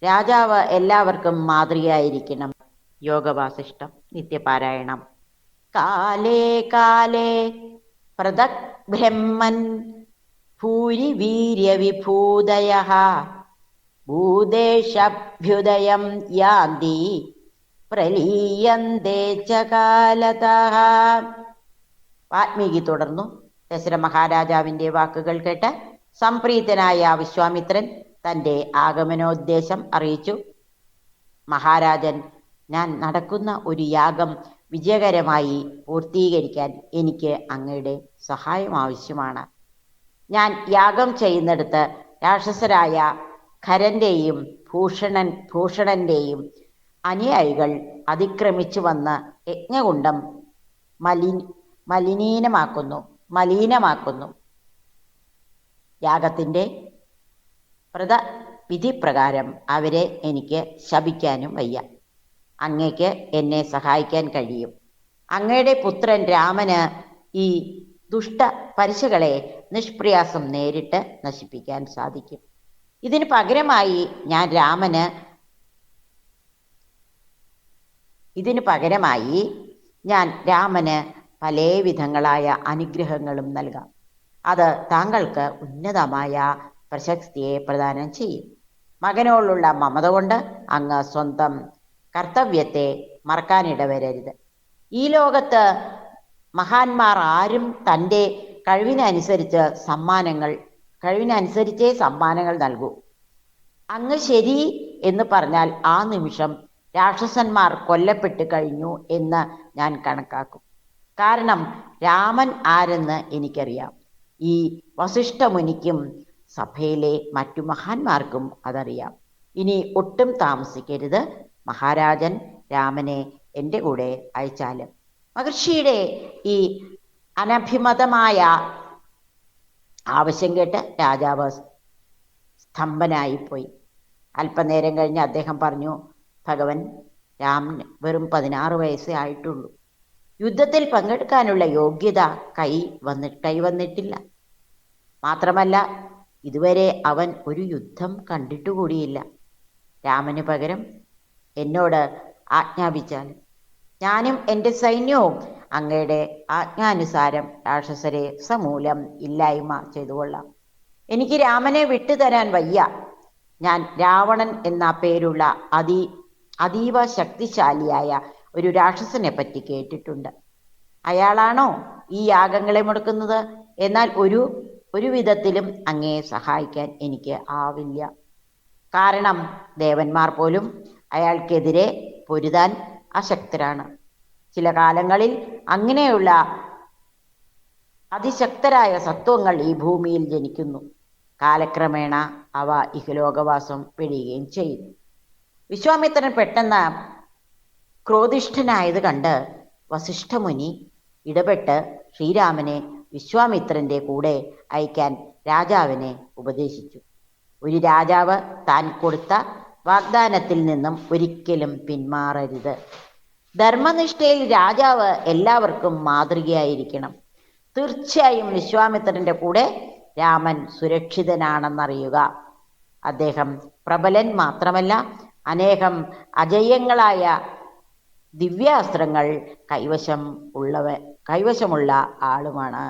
രാജാവ് എല്ലാവർക്കും മാതൃകയായിരിക്കണം. യോഗവാസിഷ്ടം നിത്യപാരായണം. കാലേ കാലേ പൃഥക് ബ്രഹ്മൻ ഭൂരി വീര്യവിഭൂതയഃ ഭൂതേഷഭ്യുദയം യാന്തി പ്രലീയന്തേ ച കാലതഃ. വാൽമീകി തുടർന്നു. ദശരഥ മഹാരാജാവിന്റെ വാക്കുകൾ കേട്ട് സംപ്രീതനായ വിശ്വാമിത്രൻ തന്റെ ആഗമനോദ്ദേശം അറിയിച്ചു. മഹാരാജൻ, ഞാൻ നടക്കുന്ന ഒരു യാഗം വിജയകരമായി പൂർത്തീകരിക്കാൻ എനിക്ക് അങ്ങയുടെ സഹായം ആവശ്യമാണ്. ഞാൻ യാഗം ചെയ്യുന്നിടത്ത് രാക്ഷസരായ ഖരന്റെയും ഭൂഷണന്റെയും അനുയായികൾ അതിക്രമിച്ചു വന്ന് യജ്ഞകുണ്ഡം മലിനമാക്കുന്നു. യാഗത്തിന്റെ വിധിപ്രകാരം അവരെ എനിക്ക് ശപിക്കാനും വയ്യ. അങ്ങയ്ക്ക് എന്നെ സഹായിക്കാൻ കഴിയും. അങ്ങയുടെ പുത്രൻ രാമന് ഈ ദുഷ്ട പരീക്ഷകളെ നിഷ്പ്രയാസം നേരിട്ട് നശിപ്പിക്കാൻ സാധിക്കും. ഇതിന് പകരമായി ഞാൻ രാമന് പല വിധങ്ങളായ അനുഗ്രഹങ്ങളും നൽകാം. അത് താങ്കൾക്ക് ഉന്നതമായ പ്രശസ്തിയെ പ്രദാനം ചെയ്യും. മകനോടുള്ള മമത കൊണ്ട് അങ്ങ് സ്വന്തം കർത്തവ്യത്തെ മറക്കാനിടവരരുത്. ഈ ലോകത്ത് മഹാന്മാർ ആരും തൻ്റെ കഴിവിനനുസരിച്ചേ സമ്മാനങ്ങൾ നൽകൂ. അങ്ങ് ശരി എന്ന് പറഞ്ഞാൽ ആ നിമിഷം രാക്ഷസന്മാർ കൊല്ലപ്പെട്ട് കഴിഞ്ഞു എന്ന് ഞാൻ കണക്കാക്കും. കാരണം രാമൻ ആരെന്ന് എനിക്കറിയാം. ഈ വസിഷ്ഠമുനിക്കും സഭയിലെ മറ്റു മഹാന്മാർക്കും അതറിയാം. ഇനി ഒട്ടും താമസിക്കരുത്. മഹാരാജൻ രാമനെ എൻ്റെ കൂടെ അയച്ചാലും. മഹർഷിയുടെ ഈ അനഭിമതമായ ആവശ്യം കേട്ട് രാജാവ് സ്തംഭനായിപ്പോയി. അല്പനേരം കഴിഞ്ഞ് അദ്ദേഹം പറഞ്ഞു, ഭഗവൻ, രാമന് വെറും 16 വയസ്സേ ആയിട്ടുള്ളൂ. യുദ്ധത്തിൽ പങ്കെടുക്കാനുള്ള യോഗ്യത കൈവന്നിട്ടില്ല. മാത്രമല്ല ഇതുവരെ അവൻ ഒരു യുദ്ധം കണ്ടിട്ടുകൂടിയില്ല. രാമന് പകരം എന്നോട് ആജ്ഞാപിച്ചാൽ ഞാനും എൻ്റെ സൈന്യവും അങ്ങയുടെ ആജ്ഞാനുസാരം രാക്ഷസരെ സമൂലം ഇല്ലായ്മ ചെയ്തുകൊള്ളാം. എനിക്ക് രാമനെ വിട്ടുതരാൻ വയ്യ. ഞാൻ രാവണൻ എന്ന പേരുള്ള അതീവ ശക്തിശാലിയായ ഒരു രാക്ഷസനെ പറ്റി കേട്ടിട്ടുണ്ട്. അയാളാണോ ഈ യാഗങ്ങളെ മുടക്കുന്നത്? എന്നാൽ ഒരു വിധത്തിലും അങ്ങയെ സഹായിക്കാൻ എനിക്ക് ആവില്ല. കാരണം ദേവന്മാർ പോലും അയാൾക്കെതിരെ പൊരുതാൻ അശക്തരാണ്. ചില കാലങ്ങളിൽ അങ്ങനെയുള്ള അതിശക്തരായ സത്വങ്ങൾ ഈ ഭൂമിയിൽ ജനിക്കുന്നു. കാലക്രമേണ അവ ഇഹലോകവാസം വെടിയുകയും ചെയ്യുന്നു. വിശ്വാമിത്രൻ പെട്ടെന്ന് ക്രോധിഷ്ഠനായത് കണ്ട് വസിഷ്ഠമുനി ഇടപെട്ട് ശ്രീരാമനെ വിശ്വാമിത്രന്റെ കൂടെ അയക്കാൻ രാജാവിനെ ഉപദേശിച്ചു. ഒരു രാജാവ് താൻ കൊടുത്ത വാഗ്ദാനത്തിൽ നിന്നും ഒരിക്കലും പിന്മാറരുത്. ധർമ്മനിഷ്ഠയിൽ രാജാവ് എല്ലാവർക്കും മാതൃകയായിരിക്കണം. തീർച്ചയായും വിശ്വാമിത്രന്റെ കൂടെ രാമൻ സുരക്ഷിതനാണെന്നറിയുക. അദ്ദേഹം പ്രബലൻ മാത്രമല്ല, അനേകം അജയ്യങ്ങളായ ദിവ്യാസ്ത്രങ്ങൾ കൈവശമുള്ള ആളുമാണ്.